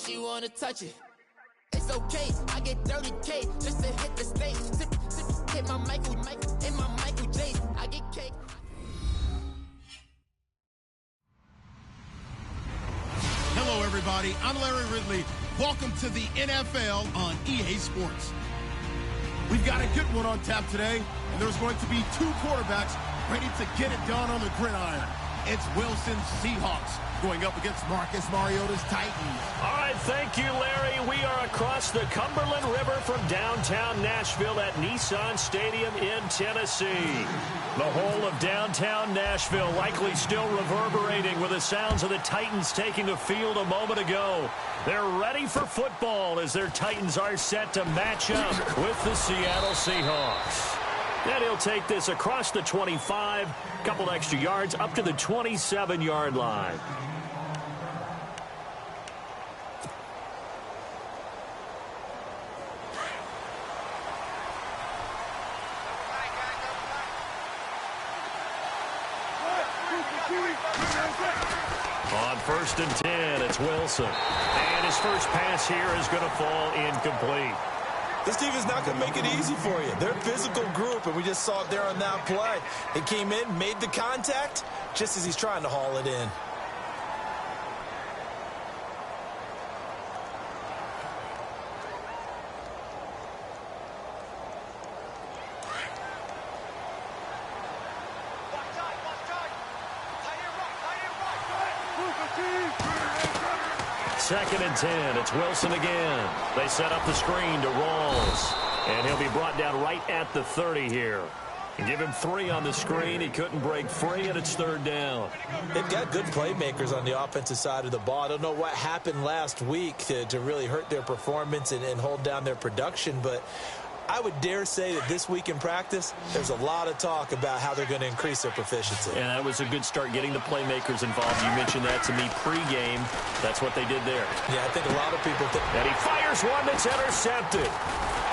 she wanna touch it. It's okay, I get 30K just to hit the stage. Hit my Michael, in my Michael J. I get cake. Hello, everybody. I'm Larry Ridley. Welcome to the NFL on EA Sports. We've got a good one on tap today, and there's going to be two quarterbacks ready to get it done on the gridiron. It's Wilson's Seahawks going up against Marcus Mariota's Titans. All right, thank you, Larry. We are across the Cumberland River from downtown Nashville at Nissan Stadium in Tennessee. The whole of downtown Nashville likely still reverberating with the sounds of the Titans taking the field a moment ago. They're ready for football as their Titans are set to match up with the Seattle Seahawks. And he'll take this across the 25, couple extra yards up to the 27-yard line. On 1st and 10, it's Wilson. And his first pass here is going to fall incomplete. This team is not going to make it easy for you. They're a physical group, and we just saw it there on that play. They came in, made the contact, just as he's trying to haul it in. Second and 10. It's Wilson again. They set up the screen to Rawls. And he'll be brought down right at the 30 here. And give him 3 on the screen. He couldn't break free, and it's 3rd down. They've got good playmakers on the offensive side of the ball. I don't know what happened last week to really hurt their performance and hold down their production, but I would dare say that this week in practice, there's a lot of talk about how they're going to increase their proficiency. And that was a good start getting the playmakers involved. You mentioned that to me pregame. That's what they did there. Yeah, I think a lot of people think. And he fires one that's intercepted.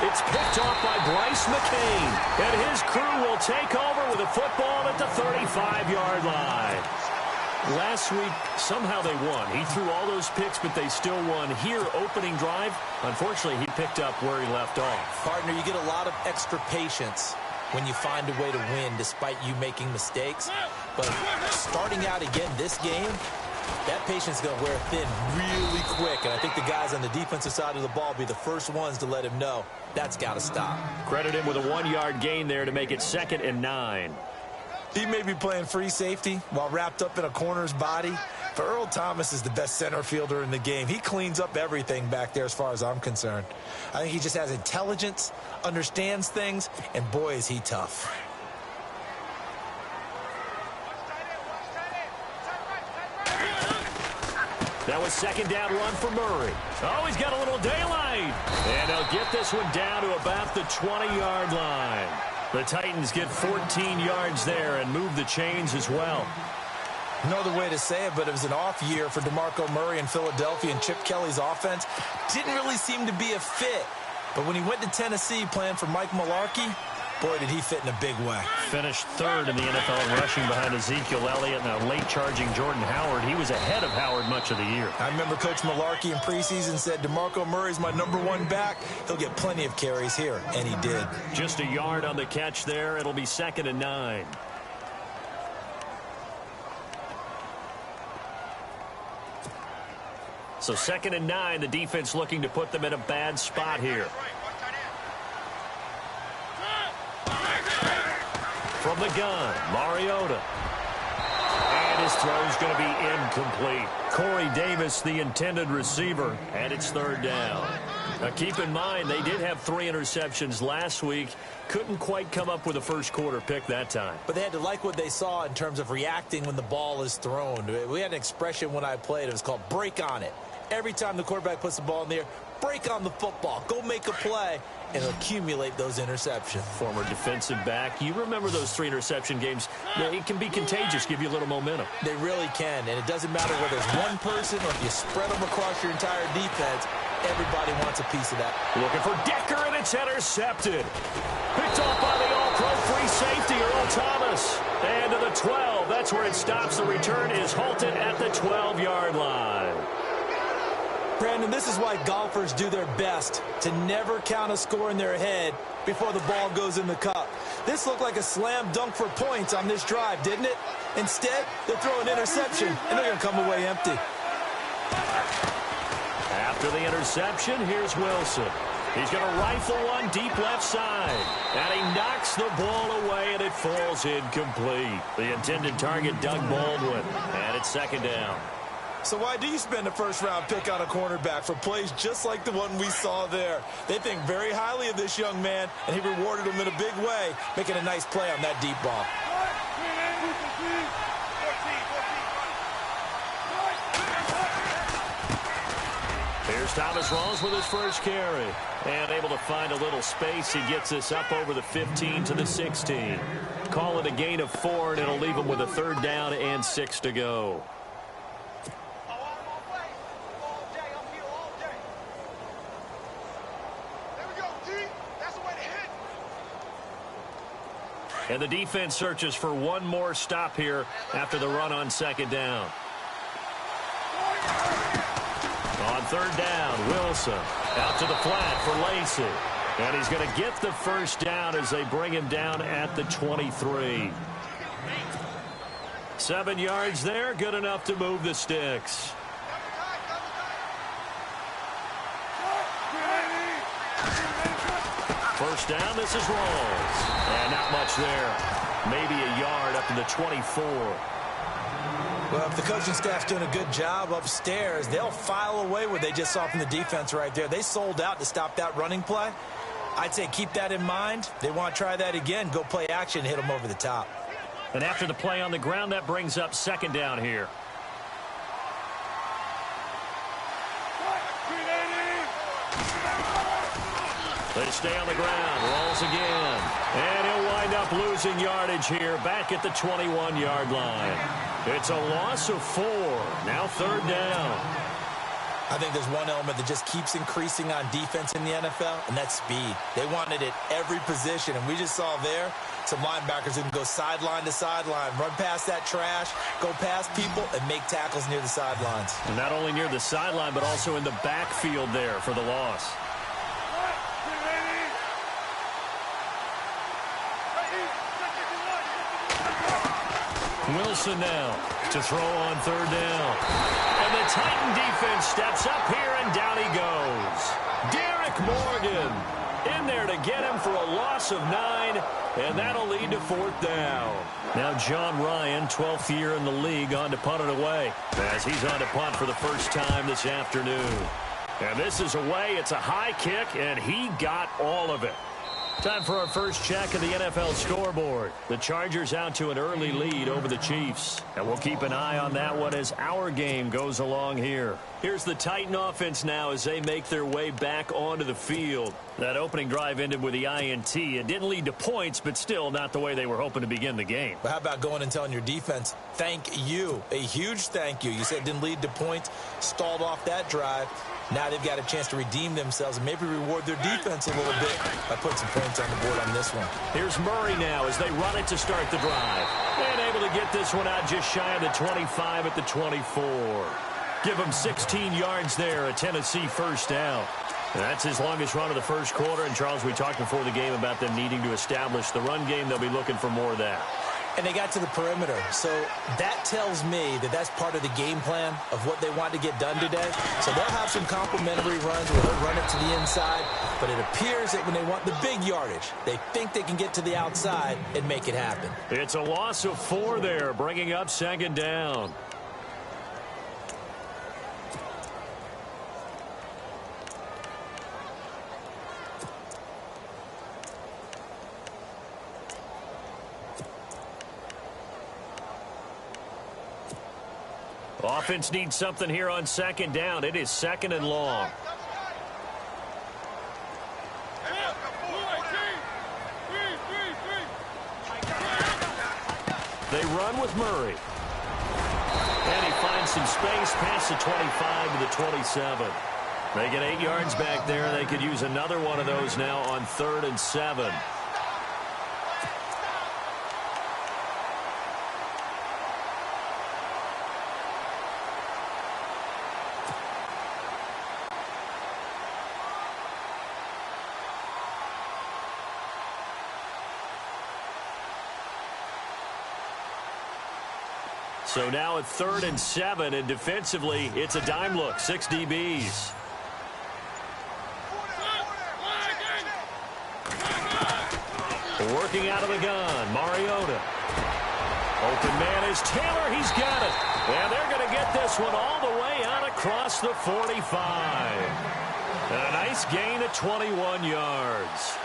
It's picked off by Bryce McCain. And his crew will take over with a football at the 35-yard line. Last week, somehow they won. He threw all those picks, but they still won. Here, opening drive, unfortunately, he picked up where he left off. Partner, you get a lot of extra patience when you find a way to win despite you making mistakes. But starting out again this game, that patience is going to wear thin really quick. And I think the guys on the defensive side of the ball will be the first ones to let him know that's got to stop. Credit him with a 1-yard gain there to make it 2nd and 9. He may be playing free safety while wrapped up in a corner's body, but Earl Thomas is the best center fielder in the game. He cleans up everything back there as far as I'm concerned. I think he just has intelligence, understands things, and boy, is he tough. That was 2nd down run for Murray. Oh, he's got a little daylight. And they'll get this one down to about the 20-yard line. The Titans get 14 yards there and move the chains as well. No other way to say it, but it was an off year for DeMarco Murray in Philadelphia, and Chip Kelly's offense didn't really seem to be a fit. But when he went to Tennessee playing for Mike Mularkey, boy, did he fit in a big way. Finished 3rd in the NFL in rushing behind Ezekiel Elliott and a late-charging Jordan Howard. He was ahead of Howard much of the year. I remember Coach Mularkey in preseason said, DeMarco Murray's my #1 back. He'll get plenty of carries here, and he did. Just a yard on the catch there. It'll be 2nd and 9. So 2nd and 9, the defense looking to put them in a bad spot here. From the gun, Mariota. And his throw's going to be incomplete. Corey Davis, the intended receiver, and it's 3rd down. Now keep in mind, they did have 3 interceptions last week. Couldn't quite come up with a first quarter pick that time. But they had to like what they saw in terms of reacting when the ball is thrown. We had an expression when I played. It was called break on it. Every time the quarterback puts the ball in the air, break on the football. Go make a play and accumulate those interceptions. Former defensive back. You remember those 3 interception games. It can be contagious, give you a little momentum. They really can, and it doesn't matter whether it's one person or if you spread them across your entire defense. Everybody wants a piece of that. Looking for Decker, and it's intercepted. Picked off by the all-pro free safety, Earl Thomas. And to the 12. That's where it stops. The return is halted at the 12-yard line. Brandon, this is why golfers do their best to never count a score in their head before the ball goes in the cup. This looked like a slam dunk for points on this drive, didn't it? Instead, they throw an interception, and they're going to come away empty. After the interception, here's Wilson. He's going to rifle one deep left side. And he knocks the ball away, and it falls incomplete. The intended target, Doug Baldwin. And it's second down. So why do you spend a first-round pick on a cornerback for plays just like the one we saw there? They think very highly of this young man, and he rewarded him in a big way, making a nice play on that deep ball. Here's Thomas Rawls with his first carry. And able to find a little space. He gets this up over the 15 to the 16. Call it a gain of 4, and it'll leave him with a third down and 6 to go. And the defense searches for one more stop here after the run on second down. On third down, Wilson out to the flat for Lacy. And he's going to get the first down as they bring him down at the 23. 7 yards there, good enough to move the sticks. First down, this is Rawls. And not much there. Maybe a yard up to the 24. Well, if the coaching staff's doing a good job upstairs, they'll file away what they just saw from the defense right there. They sold out to stop that running play. I'd say keep that in mind. They want to try that again. Go play action, hit them over the top. And after the play on the ground, that brings up second down here. They stay on the ground. Rolls again. And he'll wind up losing yardage here back at the 21-yard line. It's a loss of 4. Now third down. I think there's one element that just keeps increasing on defense in the NFL, and that's speed. They want it at every position, and we just saw there some linebackers who can go sideline to sideline, run past that trash, go past people, and make tackles near the sidelines. And not only near the sideline, but also in the backfield there for the loss. Wilson now to throw on third down. And the Titan defense steps up here, and down he goes. Derek Morgan in there to get him for a loss of 9, and that'll lead to fourth down. Now John Ryan, 12th year in the league, on to punt it away, as he's on to punt for the first time this afternoon. And this is away. It's a high kick, and he got all of it. Time for our first check of the NFL scoreboard. The Chargers out to an early lead over the Chiefs. And we'll keep an eye on that one as our game goes along here. Here's the Titan offense now as they make their way back onto the field. That opening drive ended with the INT. It didn't lead to points, but still not the way they were hoping to begin the game. But how about going and telling your defense, thank you, a huge thank you. You said it didn't lead to points, stalled off that drive. Now they've got a chance to redeem themselves and maybe reward their defense a little bit by putting some points on the board on this one. Here's Murray now as they run it to start the drive. And able to get this one out just shy of the 25 at the 24. Give them 16 yards there, a Tennessee first down. And that's his longest run of the first quarter. And, Charles, we talked before the game about them needing to establish the run game. They'll be looking for more of that. And they got to the perimeter. So that tells me that that's part of the game plan of what they want to get done today. So they'll have some complimentary runs where they'll run it to the inside. But it appears that when they want the big yardage, they think they can get to the outside and make it happen. It's a loss of 4 there, bringing up second down. Offense needs something here on second down. It is second and long. They run with Murray. And he finds some space past the 25 to the 27. They get 8 yards back there. They could use another one of those now on 3rd and 7. So now it's 3rd and 7, and defensively, it's a dime look, 6 DBs. Working out of the gun, Mariota. Open man is Taylor. He's got it. And they're going to get this one all the way out across the 45. And a nice gain of 21 yards.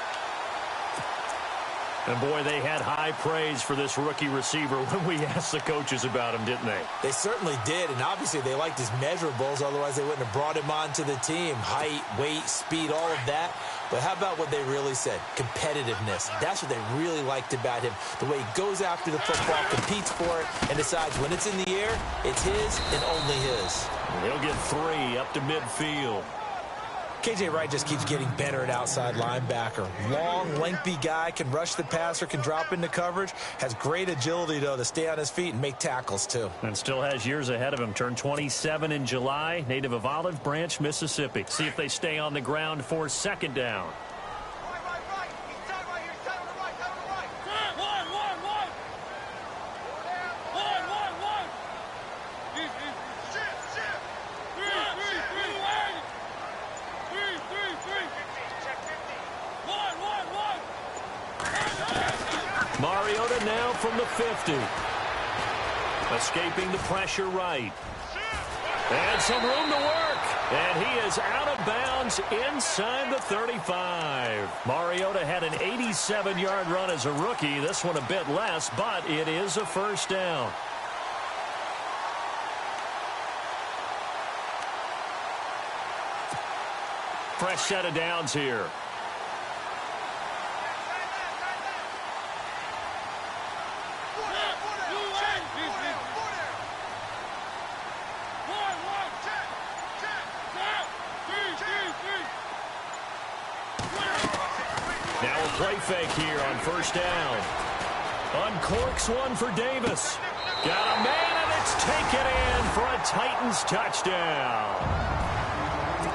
And, boy, they had high praise for this rookie receiver when we asked the coaches about him, didn't they? They certainly did, and obviously they liked his measurables. Otherwise, they wouldn't have brought him onto the team. Height, weight, speed, all of that. But how about what they really said? Competitiveness. That's what they really liked about him. The way he goes after the football, competes for it, and decides when it's in the air, it's his and only his. He'll get 3 up to midfield. K.J. Wright just keeps getting better at outside linebacker. Long, lengthy guy, can rush the passer, can drop into coverage. Has great agility, though, to stay on his feet and make tackles, too. And still has years ahead of him. Turned 27 in July. Native of Olive Branch, Mississippi. See if they stay on the ground for 2nd down. Mariota now from the 50. Escaping the pressure right. And some room to work. And he is out of bounds inside the 35. Mariota had an 87-yard run as a rookie. This one a bit less, but it is a 1st down. Fresh set of downs here. Now a play fake here on 1st down. Uncorks one for Davis. Got a man, and it's taken in for a Titans touchdown.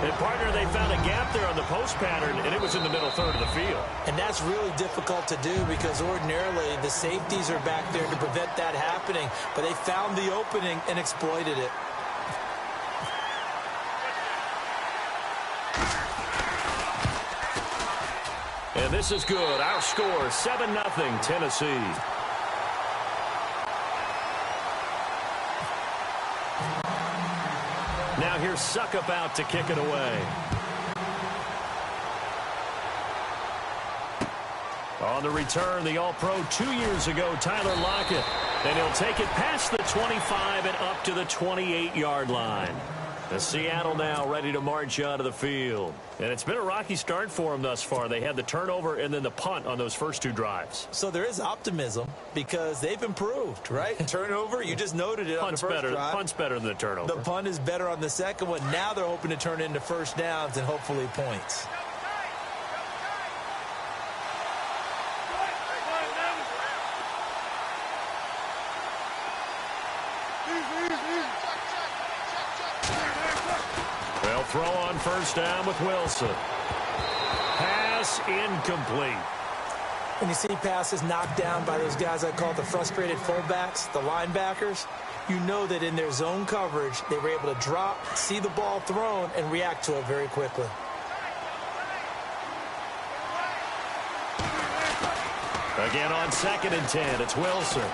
And, partner, they found a gap there on the post pattern, and it was in the middle 3rd of the field. And that's really difficult to do because ordinarily the safeties are back there to prevent that happening. But they found the opening and exploited it. And this is good. Our score, 7-0 Tennessee. Now here's Suckup out to kick it away. On the return, the All-Pro 2 years ago, Tyler Lockett. And he'll take it past the 25 and up to the 28-yard line. The Seattle now ready to march onto the field. And it's been a rocky start for them thus far. They had the turnover and then the punt on those first 2 drives. So there is optimism because they've improved, right? Turnover, you just noted it on the first drive. Punt's better than the turnover. The punt is better on the second one. Now they're hoping to turn into 1st downs and hopefully points. They'll throw on 1st down with Wilson. Pass incomplete. When you see passes knocked down by those guys I call the frustrated fullbacks, the linebackers, you know that in their zone coverage, they were able to drop, see the ball thrown, and react to it very quickly. Again on 2nd and 10, it's Wilson.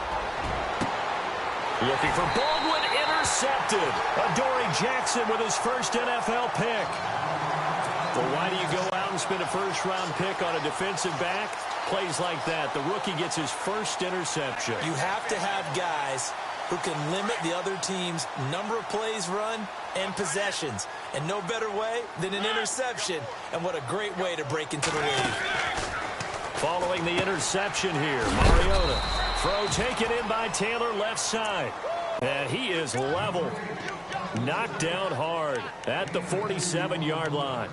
Looking for Baldwin, intercepted. Adoree Jackson with his first NFL pick. Well, why do you go out and spend a 1st-round pick on a defensive back? Plays like that. The rookie gets his first interception. You have to have guys who can limit the other team's number of plays run and possessions. And no better way than an interception. And what a great way to break into the league. Following the interception here, Mariota. Throw taken in by Taylor left side. And he is level. Knocked down hard at the 47-yard line.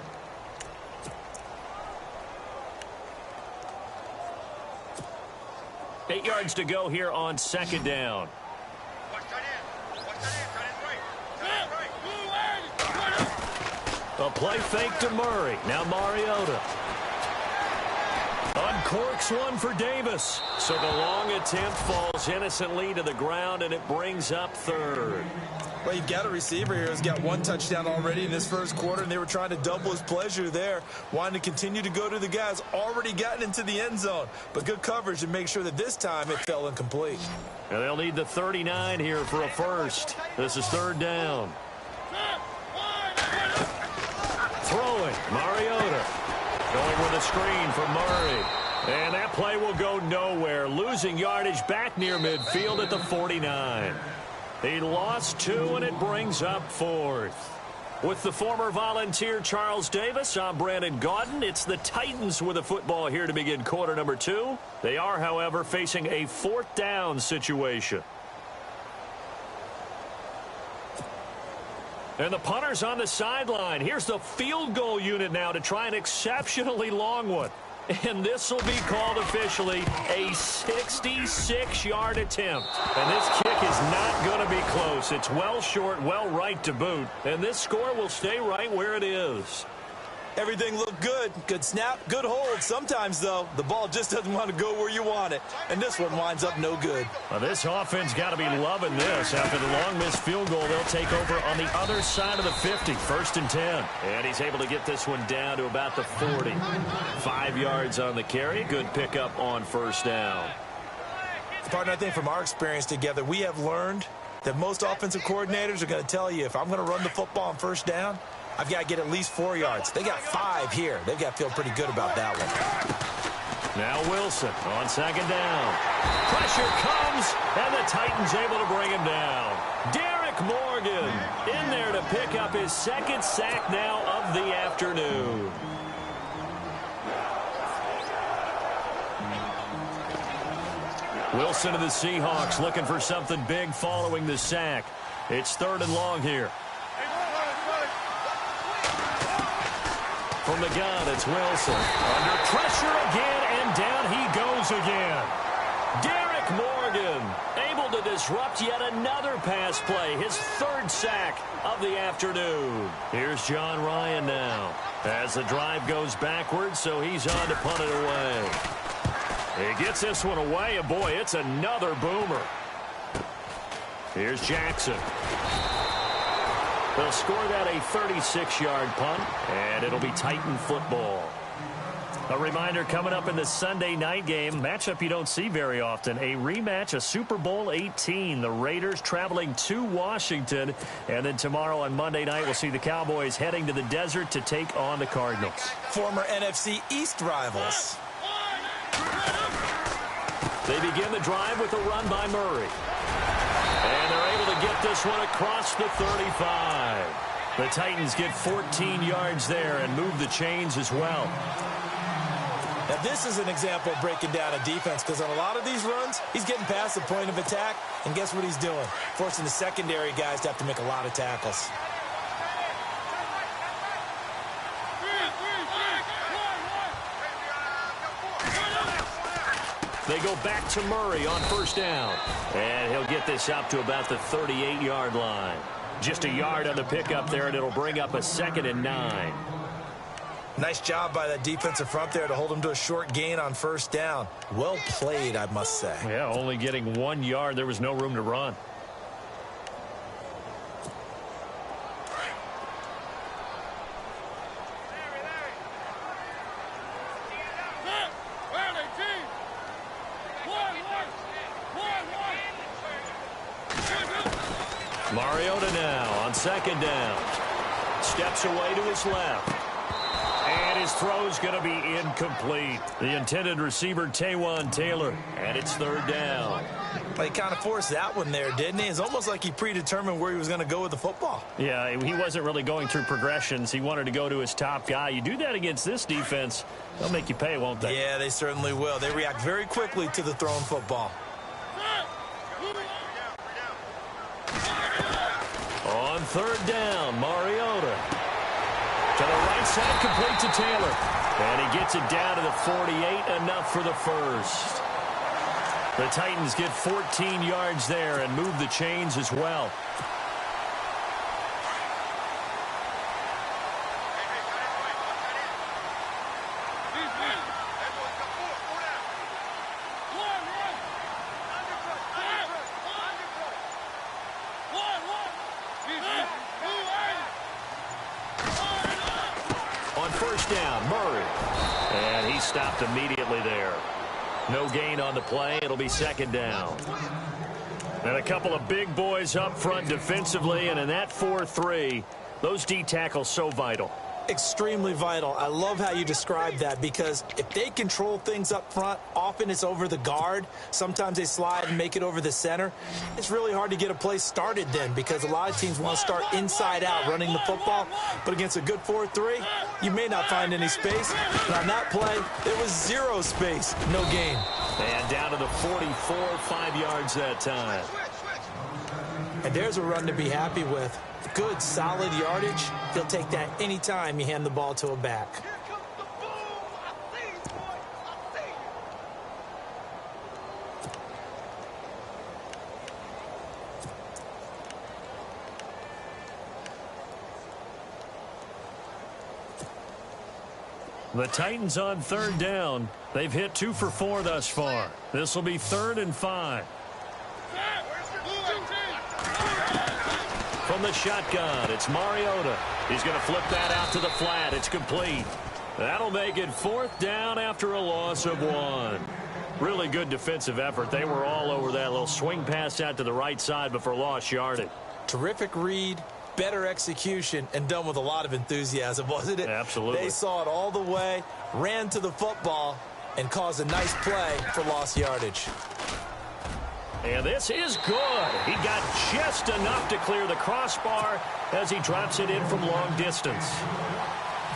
Eight yards to go here on 2nd down. A play fake to Murray. Now Mariota. corks one for Davis. So the long attempt falls innocently to the ground, and it brings up third. Well, you've got a receiver here who's got one touchdown already in this first quarter, and they were trying to double his pleasure there, wanting to continue to go to the guys already gotten into the end zone. But good coverage to make sure that this time it fell incomplete. And they'll need the 39 here for a first. This is third down. Throwing, Mariota. Going with a screen for Murray. And that play will go nowhere. Losing yardage back near midfield at the 49. He lost 2, and it brings up 4th. With the former Volunteer Charles Davis, I'm Brandon Gaudin. It's the Titans with the football here to begin quarter number 2. They are, however, facing a 4th down situation. And the punter's on the sideline. Here's the field goal unit now to try an exceptionally long one. And this will be called officially a 66-yard attempt. And this kick is not going to be close. It's well short, well right to boot. And this score will stay right where it is. Everything looked good. Good snap, good hold. Sometimes, though, the ball just doesn't want to go where you want it. And this one winds up no good. Well, this offense got to be loving this. After the long missed field goal, they'll take over on the other side of the 50, 1st and 10. And he's able to get this one down to about the 40. 5 yards on the carry. Good pickup on first down. Partner, I think from our experience together, we have learned that most offensive coordinators are going to tell you, if I'm going to run the football on first down, I've got to get at least 4 yards. They got 5 here. They've got to feel pretty good about that one. Now Wilson on second down. Pressure comes, and the Titans able to bring him down. Derek Morgan in there to pick up his 2nd sack now of the afternoon. Wilson of the Seahawks looking for something big following the sack. It's 3rd and long here. From the gun, it's Wilson. Under pressure again, and down he goes again. Derek Morgan able to disrupt yet another pass play. His 3rd sack of the afternoon. Here's John Ryan now. As the drive goes backwards, so he's on to punt it away. He gets this one away, and boy, it's another boomer. Here's Jackson. They'll score that a 36-yard punt, and it'll be Titan football. A reminder coming up in the Sunday night game, matchup you don't see very often, a rematch of Super Bowl 18. The Raiders traveling to Washington, and then tomorrow on Monday night we'll see the Cowboys heading to the desert to take on the Cardinals. Former NFC East rivals. They begin the drive with a run by Murray. And they're able to get this one across the 35. The Titans get 14 yards there and move the chains as well. Now, this is an example of breaking down a defense, because on a lot of these runs, he's getting past the point of attack, and guess what he's doing? Forcing the secondary guys to have to make a lot of tackles. They go back to Murray on first down. And he'll get this up to about the 38-yard line. Just a yard on the pickup there, and it'll bring up a 2nd and 9. Nice job by that defensive front there to hold him to a short gain on first down. Well played, I must say. Yeah, only getting 1 yard. There was no room to run. Mariota now on second down. Steps away to his left. And his throw's going to be incomplete. The intended receiver, Taywan Taylor. And it's 3rd down. Well, he kind of forced that one there, didn't he? It's almost like he predetermined where he was going to go with the football. Yeah, he wasn't really going through progressions. He wanted to go to his top guy. You do that against this defense, they'll make you pay, won't they? Yeah, they certainly will. They react very quickly to the thrown football. On 3rd down, Mariota. To the right side, complete to Taylor. And he gets it down to the 48, enough for the first. The Titans get 14 yards there and move the chains as well. first down. Murray. And he stopped immediately there. No gain on the play. It'll be second down. And a couple of big boys up front defensively, and in that 4-3, those D tackles so vital. Extremely vital. I love how you describe that, because if they control things up front, often it's over the guard. Sometimes they slide and make it over the center. It's really hard to get a play started then, because a lot of teams want to start inside out running the football. But against a good 4-3, you may not find any space. And on that play, there was zero space. No gain. And down to the 44, 5 yards that time. And there's a run to be happy with. Good, solid yardage. He'll take that anytime you hand the ball to a back. The Titans on third down. They've hit 2 for 4 thus far. This will be 3rd and 5. From the shotgun, it's Mariota. He's going to flip that out to the flat. It's complete. That'll make it 4th down after a loss of 1. Really good defensive effort. They were all over that little swing pass out to the right side before lost yardage. Terrific read, better execution, and done with a lot of enthusiasm, wasn't it? Absolutely. They saw it all the way, ran to the football, and caused a nice play for lost yardage. And this is good. He got just enough to clear the crossbar as he drops it in from long distance.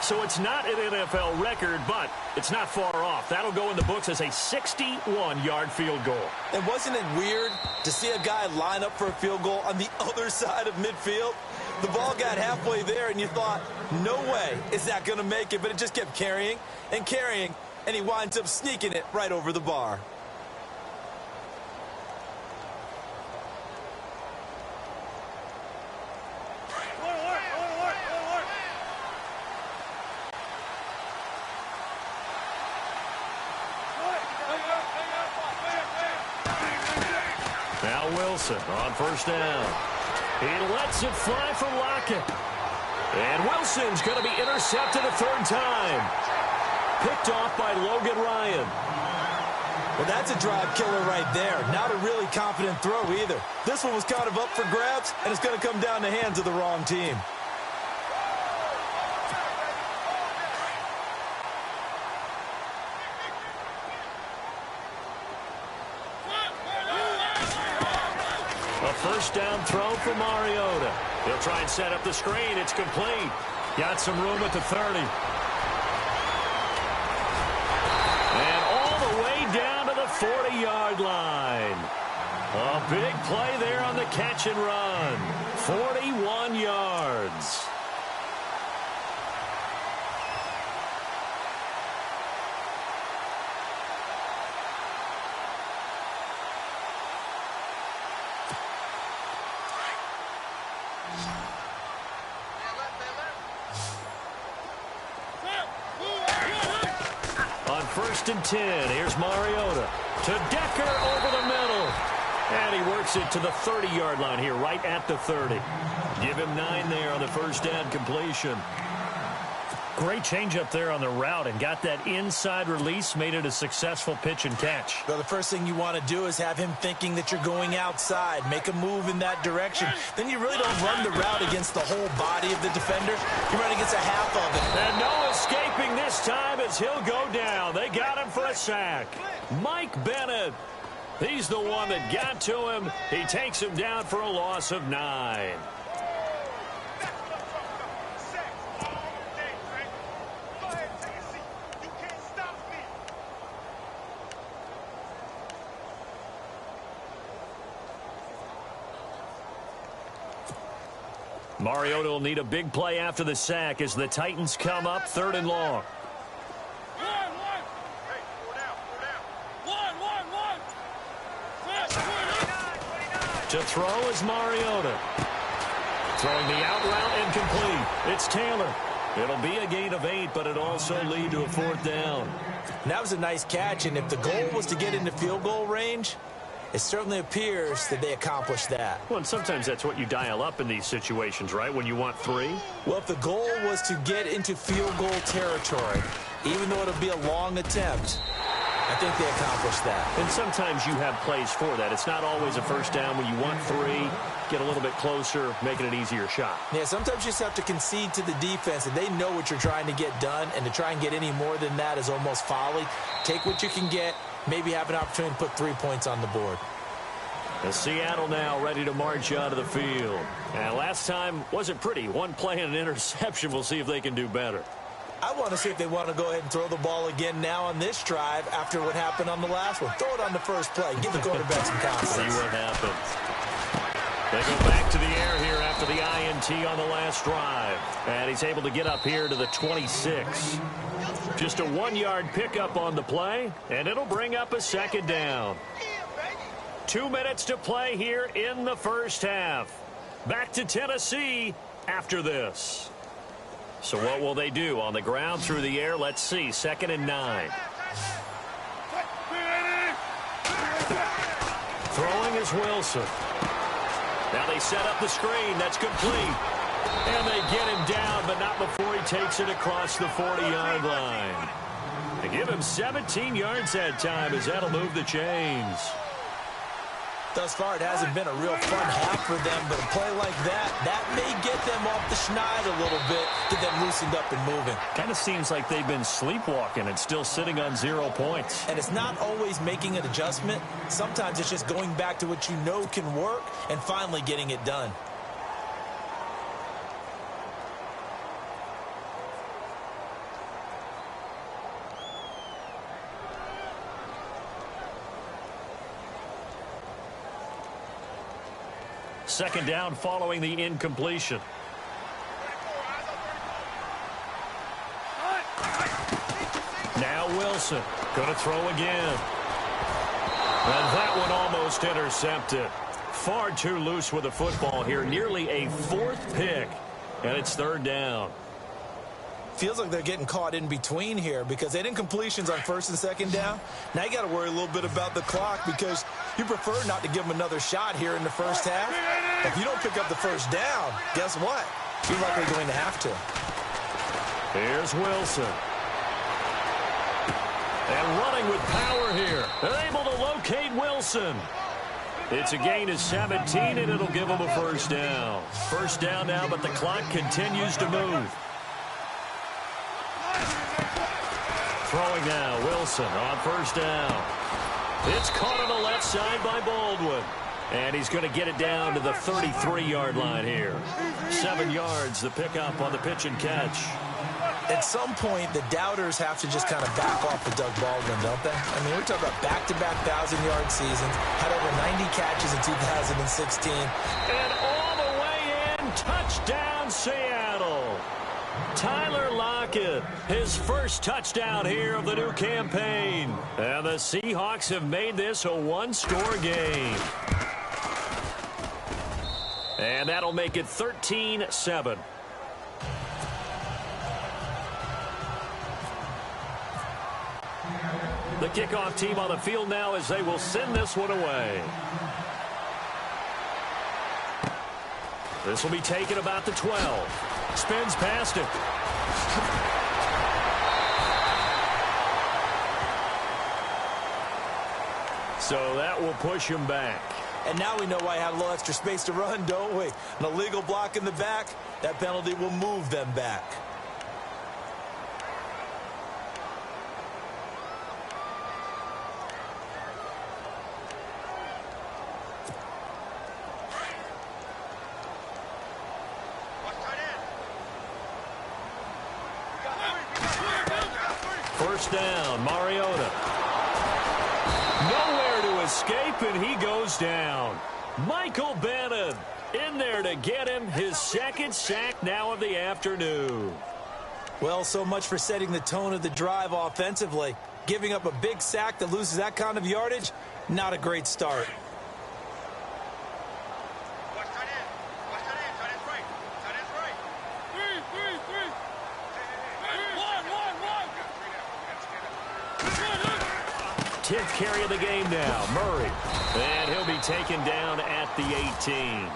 So it's not an NFL record, but it's not far off. That'll go in the books as a 61-yard field goal. And wasn't it weird to see a guy line up for a field goal on the other side of midfield? The ball got halfway there, and you thought, no way is that going to make it, but it just kept carrying and carrying, and he winds up sneaking it right over the bar. Now Wilson on first down. He lets it fly for Lockett. And Wilson's going to be intercepted a 3rd time. Picked off by Logan Ryan. Well, that's a drive killer right there. Not a really confident throw either. This one was kind of up for grabs, and it's going to come down the hands of the wrong team. First down throw for Mariota. He'll try and set up the screen. It's complete. Got some room at the 30. And all the way down to the 40-yard line. A big play there on the catch and run. 41 yards. First and 10. Here's Mariota to Decker over the middle. And he works it to the 30-yard line here, right at the 30. Give him 9 there on the first down completion. Great change up there on the route and got that inside release, made it a successful pitch and catch. Well, the first thing you want to do is have him thinking that you're going outside, make a move in that direction. Then you really don't run the route against the whole body of the defender. You run against a half of it. And no escaping this time as he'll go down. They got him for a sack. Mike Bennett, he's the one that got to him. He takes him down for a loss of 9. Mariota will need a big play after the sack as the Titans come up 3rd and long. To throw is Mariota. Throwing the out route and complete. It's Taylor. It'll be a gain of 8, but it also lead to a 4th down. And that was a nice catch, and if the goal was to get into field goal range, It certainly appears that they accomplished that. Well, and sometimes that's what you dial up in these situations, right, when you want 3? Well, if the goal was to get into field goal territory, even though it'll be a long attempt, I think they accomplished that. And sometimes you have plays for that. It's not always a first down when you want 3, get a little bit closer, make it an easier shot. Yeah, sometimes you just have to concede to the defense, and they know what you're trying to get done, and to try and get any more than that is almost folly. Take what you can get, maybe have an opportunity to put 3 points on the board. And Seattle now ready to march out of the field. And last time wasn't pretty. 1 play and an interception. We'll see if they can do better. I want to see if they want to go ahead and throw the ball again now on this drive after what happened on the last one. Throw it on the first play. Give the quarterback some confidence. See what happens. They go back to the air here after the INT on the last drive. And he's able to get up here to the 26. Just a 1-yard pickup on the play, and it'll bring up a second down. 2 minutes to play here in the first half. Back to Tennessee after this. So what will they do? On the ground, through the air? Let's see. 2nd and 9. Throwing is Wilson. Now they set up the screen. That's complete. And they get him down, but not before he takes it across the 40-yard line. They give him 17 yards that time, as that'll move the chains. Thus far, it hasn't been a real fun half for them, but a play like that may get them off the schneid a little bit, get them loosened up and moving. Kind of seems like they've been sleepwalking and still sitting on 0 points. And it's not always making an adjustment. Sometimes it's just going back to what you know can work and finally getting it done. Second down following the incompletion. Now Wilson going to throw again. And that one almost intercepted. Far too loose with the football here. Nearly a 4th pick. And it's 3rd down. Feels like they're getting caught in between here because they didn't completions on 1st and 2nd down. Now you got to worry a little bit about the clock because you prefer not to give them another shot here in the first half. If you don't pick up the first down, guess what? You're likely going to have to. Here's Wilson. And running with power here. They're able to locate Wilson. It's a gain of 17, and it'll give them a first down. First down now, but the clock continues to move. Throwing now, Wilson on first down. It's caught on the left side by Baldwin. And he's going to get it down to the 33-yard line here. 7 yards, the pickup on the pitch and catch. At some point, the doubters have to just kind of back off of Doug Baldwin, don't they? I mean, we're talking about back-to-back 1,000-yard seasons. Had over 90 catches in 2016. And all the way in, touchdown Seattle. Tyler Lockett, his first touchdown here of the new campaign. And the Seahawks have made this a 1-score game. And that'll make it 13-7. The kickoff team on the field now as they will send this one away. This will be taken about the 12. Spins past it. So that will push him back. And now we know why I had a little extra space to run, don't we? An illegal block in the back, that penalty will move them back. First down, Mariota. Nowhere to escape, and he goes down. Michael Bennett in there to get him his 2nd sack now of the afternoon. Well, so much for setting the tone of the drive offensively. Giving up a big sack that loses that kind of yardage, not a great start. 10th carry of the game now. Murray. And he'll be taken down at the 18.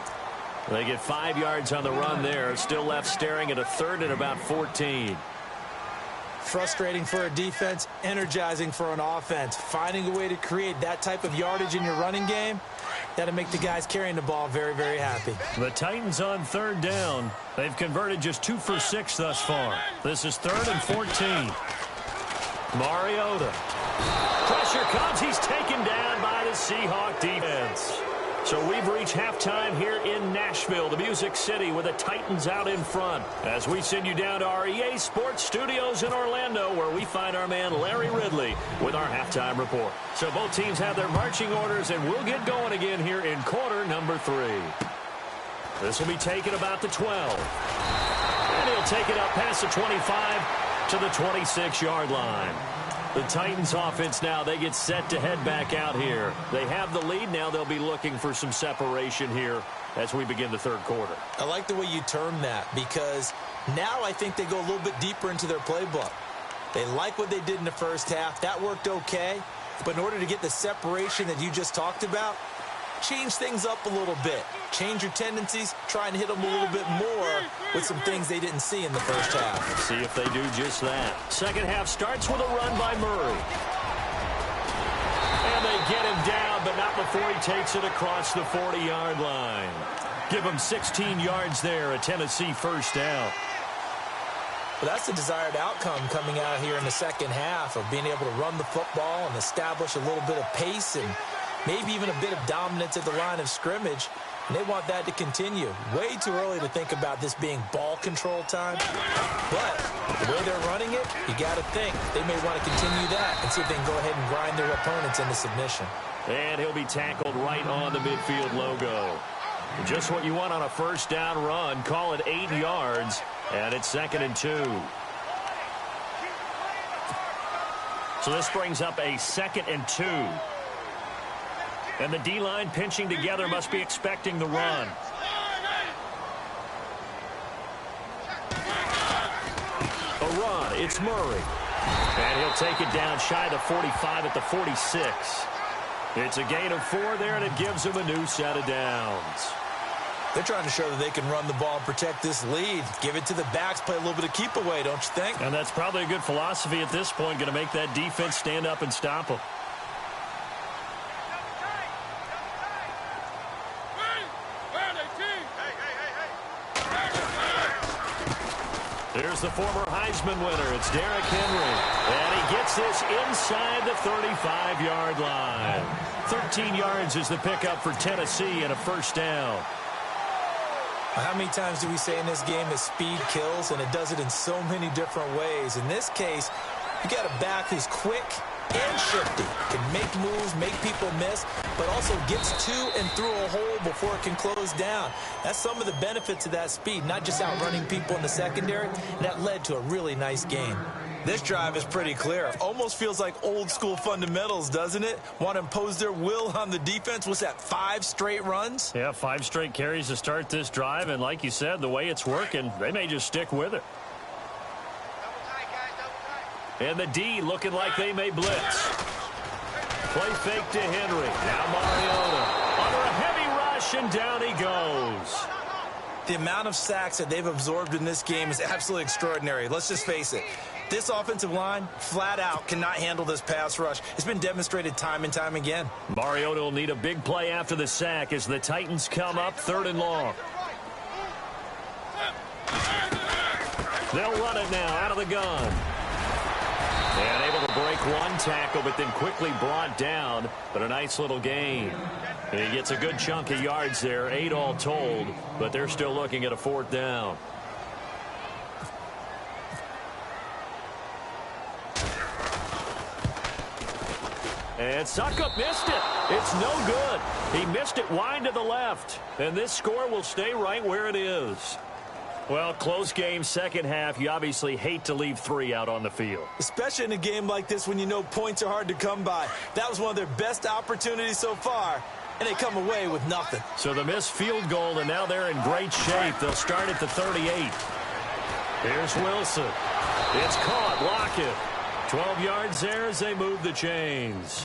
They get 5 yards on the run there. Still left staring at a third and about 14. Frustrating for a defense, energizing for an offense. Finding a way to create that type of yardage in your running game, that'll make the guys carrying the ball very, very happy. The Titans on 3rd down. They've converted just 2 for 6 thus far. This is 3rd and 14. Mariota. Pressure comes. He's taken down by the Seahawk defense. So we've reached halftime here in Nashville, the Music City, with the Titans out in front. As we send you down to our EA Sports Studios in Orlando, where we find our man Larry Ridley with our halftime report. So both teams have their marching orders, and we'll get going again here in quarter number 3. This will be taken about the 12. And he'll take it up past the 25 to the 26-yard line. The Titans offense now, they get set to head back out here. They have the lead. Now they'll be looking for some separation here as we begin the 3rd quarter. I like the way you term that, because now I think they go a little bit deeper into their playbook. They like what they did in the first half. That worked okay. But in order to get the separation that you just talked about, change things up a little bit. Change your tendencies. Try and hit them a little bit more with some things they didn't see in the first half. See if they do just that. Second half starts with a run by Murray. And they get him down, but not before he takes it across the 40-yard line. Give him 16 yards there, a Tennessee first down. But that's the desired outcome coming out here in the second half, of being able to run the football and establish a little bit of pace and maybe even a bit of dominance at the line of scrimmage. And they want that to continue. Way too early to think about this being ball control time. But the way they're running it, you got to think they may want to continue that and see if they can go ahead and grind their opponents into submission. And he'll be tackled right on the midfield logo. Just what you want on a first down run. Call it 8 yards, and it's 2nd and 2. So this brings up a 2nd and 2. And the D-line pinching together, must be expecting the run. A run, it's Murray. And he'll take it down shy of the 45 at the 46. It's a gain of 4 there, and it gives him a new set of downs. They're trying to show that they can run the ball and protect this lead. Give it to the backs, play a little bit of keep away, don't you think? And that's probably a good philosophy at this point, going to make that defense stand up and stop them. There's the former Heisman winner. It's Derrick Henry. And he gets this inside the 35-yard line. 13 yards is the pickup for Tennessee and a first down. How many times do we say in this game that speed kills, and it does it in so many different ways? In this case, you got a back who's quick and shifty, can make moves, make people miss, but also gets to and through a hole before it can close down. That's some of the benefits of that speed, not just outrunning people in the secondary. That led to a really nice game. This drive is pretty clear. Almost feels like old school fundamentals, doesn't it? Want to impose their will on the defense. What's that, 5 straight runs? Yeah, 5 straight carries to start this drive, and like you said, the way it's working, they may just stick with it. And the D looking like they may blitz. Play fake to Henry. Now Mariota under a heavy rush, and down he goes. The amount of sacks that they've absorbed in this game is absolutely extraordinary. Let's just face it. This offensive line, flat out, cannot handle this pass rush. It's been demonstrated time and time again. Mariota will need a big play after the sack as the Titans come up 3rd and long. They'll run it now out of the gun. And able to break one tackle, but then quickly brought down. But a nice little gain. And he gets a good chunk of yards there, 8 all told, but they're still looking at a 4th down. And Suckup missed it. It's no good. He missed it wide to the left. And this score will stay right where it is. Well, close game, second half. You obviously hate to leave 3 out on the field. Especially in a game like this when you know points are hard to come by. That was one of their best opportunities so far, and they come away with nothing. So the missed field goal, and now they're in great shape. They'll start at the 38. Here's Wilson. It's caught. Lockett. 12 yards there as they move the chains.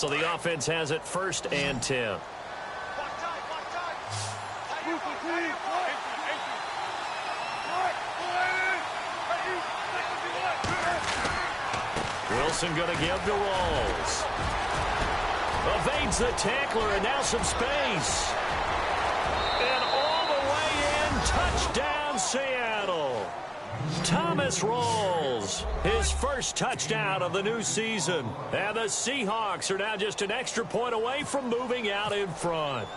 So the offense has it 1st and 10. Wilson going to give to Rawls. Evades the tackler, and now some space. And all the way in, touchdown Seattle. Thomas Rawls, his first touchdown of the new season. And the Seahawks are now just an extra point away from moving out in front.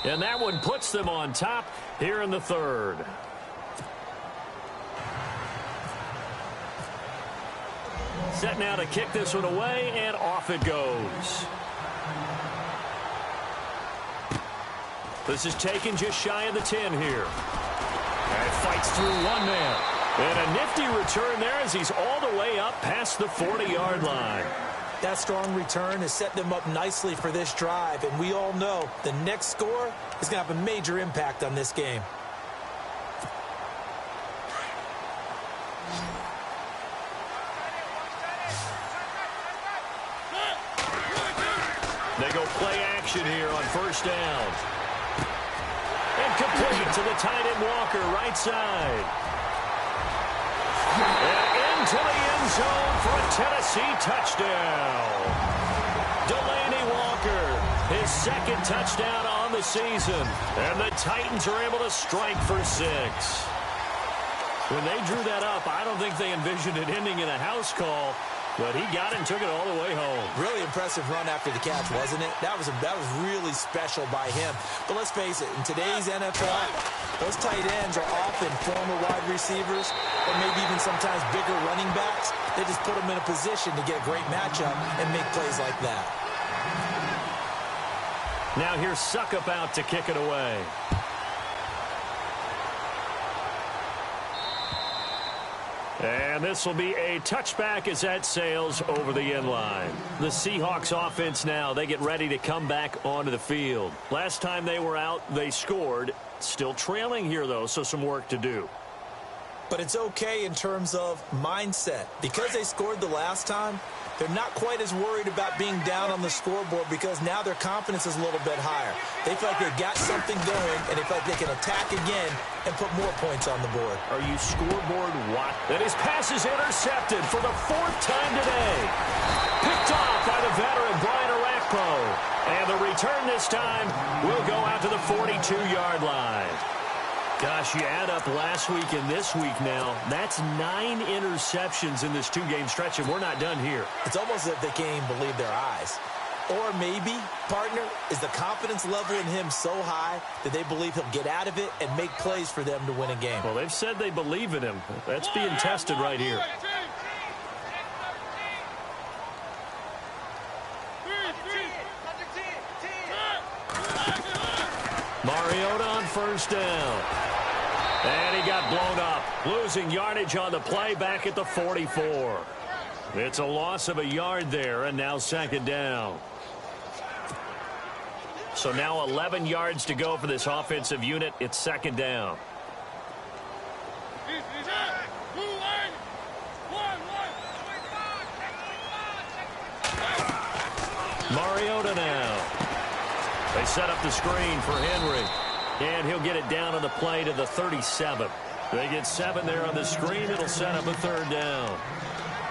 And that one puts them on top here in the 3rd. Set now to kick this one away, and off it goes. This is taken just shy of the 10 here. And fights through one man. And a nifty return there as he's all the way up past the 40-yard line. That strong return has set them up nicely for this drive, and we all know the next score is going to have a major impact on this game. They go play action here on 1st down. And complete to the tight end Walker, right side. And into the end zone for a Tennessee touchdown. Delaney Walker, his 2nd touchdown on the season. And the Titans are able to strike for 6. When they drew that up, I don't think they envisioned it ending in a house call. But he got it and took it all the way home. Really impressive run after the catch, wasn't it? That was really special by him. But let's face it, in today's NFL, those tight ends are often former wide receivers or maybe even sometimes bigger running backs. They just put them in a position to get a great matchup and make plays like that. Now here's Suckup out to kick it away. And this will be a touchback as that sails over the end line. The Seahawks offense now, they get ready to come back onto the field. Last time they were out, they scored. Still trailing here, though, so some work to do. But it's okay in terms of mindset. Because they scored the last time, they're not quite as worried about being down on the scoreboard because now their confidence is a little bit higher. They feel like they've got something going, and they feel like they can attack again and put more points on the board. Are you scoreboard what? And his pass is intercepted for the 4th time today. Picked off by the veteran Brian Orakpo. And the return this time will go out to the 42-yard line. Gosh, you add up last week and this week now, that's 9 interceptions in this 2-game stretch, and we're not done here. It's almost as if they can't even believe their eyes. Or maybe, partner, is the confidence level in him so high that they believe he'll get out of it and make plays for them to win a game. Well, they've said they believe in him. That's being tested right here. Mariota on 1st down. And he got blown up, losing yardage on the play back at the 44. It's a loss of a yard there, and now 2nd down. So now 11 yards to go for this offensive unit. It's 2nd down. Mariota now. They set up the screen for Henry. And he'll get it down on the play to the 37. They get 7 there on the screen. It'll set up a 3rd down.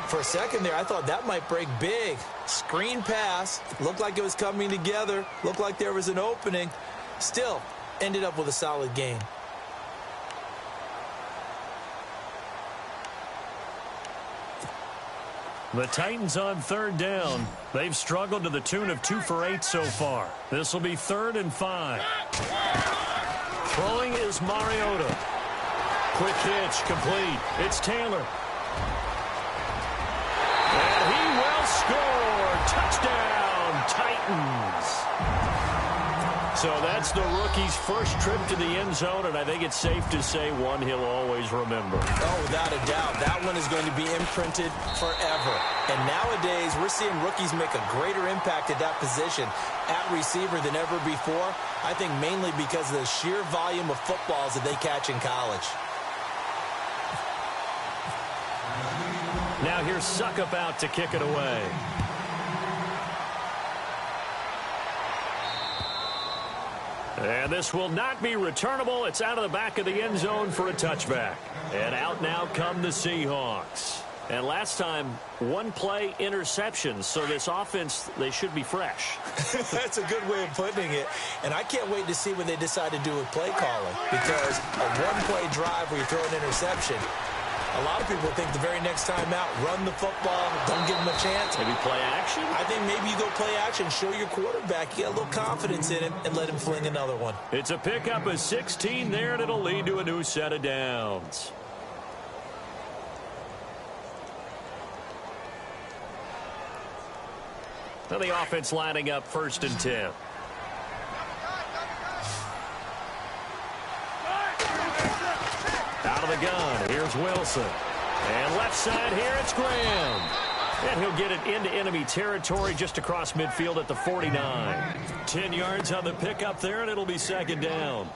For a second there, I thought that might break big. Screen pass. Looked like it was coming together. Looked like there was an opening. Still, ended up with a solid game. The Titans on 3rd down. They've struggled to the tune of 2 for 8 so far. This will be 3rd and 5. Throwing is Mariota. Quick hitch, complete. It's Taylor. And he will score. Touchdown, Titans. So that's the rookie's first trip to the end zone, and I think it's safe to say one he'll always remember. Oh, without a doubt. That one is going to be imprinted forever. And nowadays, we're seeing rookies make a greater impact at that position at receiver than ever before. I think mainly because of the sheer volume of footballs that they catch in college. Now here's Suckup out to kick it away. And this will not be returnable. It's out of the back of the end zone for a touchback. And out now come the Seahawks. And last time, one play interceptions. So this offense, they should be fresh. That's a good way of putting it. And I can't wait to see what they decide to do with play calling. Because a one-play drive where you throw an interception, a lot of people think the very next time out, run the football, don't give them a chance. Maybe play action? I think maybe you go play action, show your quarterback, you get a little confidence in him, and let him fling another one. It's a pickup of 16 there, and it'll lead to a new set of downs. Now the offense lining up 1st and 10. Out of the gun, here's Wilson. And left side here, it's Graham. And he'll get it into enemy territory just across midfield at the 49. 10 yards on the pickup there, and it'll be 2nd down.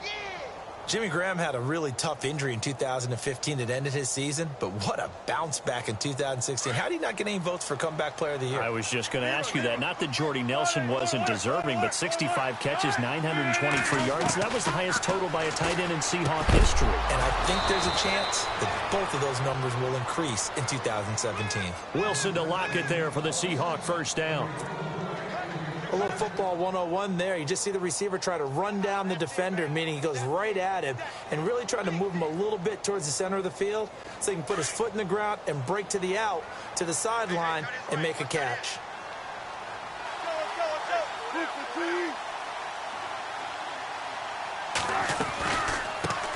Jimmy Graham had a really tough injury in 2015 that ended his season, but what a bounce back in 2016. How did he not get any votes for Comeback Player of the Year? I was just going to ask you that. Not that Jordy Nelson wasn't deserving, but 65 catches, 923 yards. That was the highest total by a tight end in Seahawk history. And I think there's a chance that both of those numbers will increase in 2017. Wilson to lock it there for the Seahawk 1st down. A little football 101 there. You just see the receiver try to run down the defender, meaning he goes right at him and really trying to move him a little bit towards the center of the field so he can put his foot in the ground and break to the out, to the sideline, and make a catch.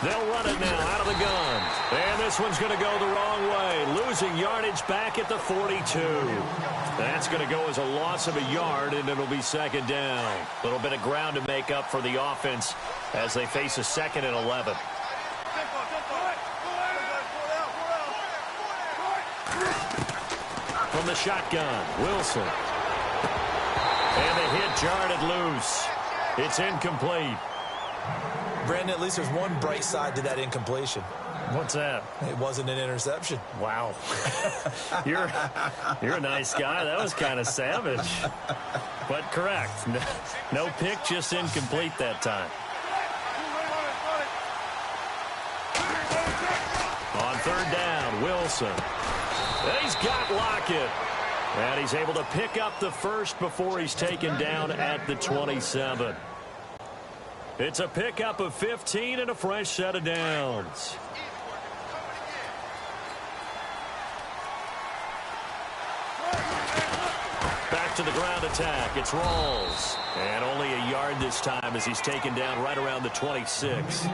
They'll run it now out of the gun. And this one's going to go the wrong way. Losing yardage back at the 42. That's going to go as a loss of a yard, and it'll be 2nd down. A little bit of ground to make up for the offense as they face a 2nd and 11. From the shotgun, Wilson. And the hit jarred it loose. It's incomplete. Brandon, at least there's one bright side to that incompletion. What's that? It wasn't an interception. Wow. You're a nice guy. That was kind of savage. But correct. No pick, just incomplete that time. On 3rd down, Wilson. And he's got Lockett. And he's able to pick up the 1st before he's taken down at the 27. It's a pickup of 15 and a fresh set of downs. Back to the ground attack. It's Rawls. And only a yard this time as he's taken down right around the 26.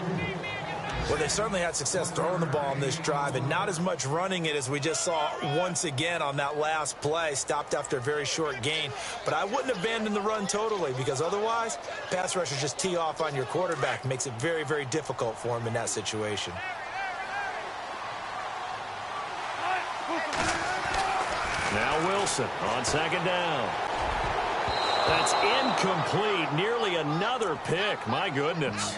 Well, they certainly had success throwing the ball on this drive and not as much running it as we just saw once again on that last play. Stopped after a very short gain. But I wouldn't abandon the run totally because otherwise, pass rushers just tee off on your quarterback. Makes it very, very difficult for him in that situation. Now Wilson on 2nd down. That's incomplete. Nearly another pick. My goodness.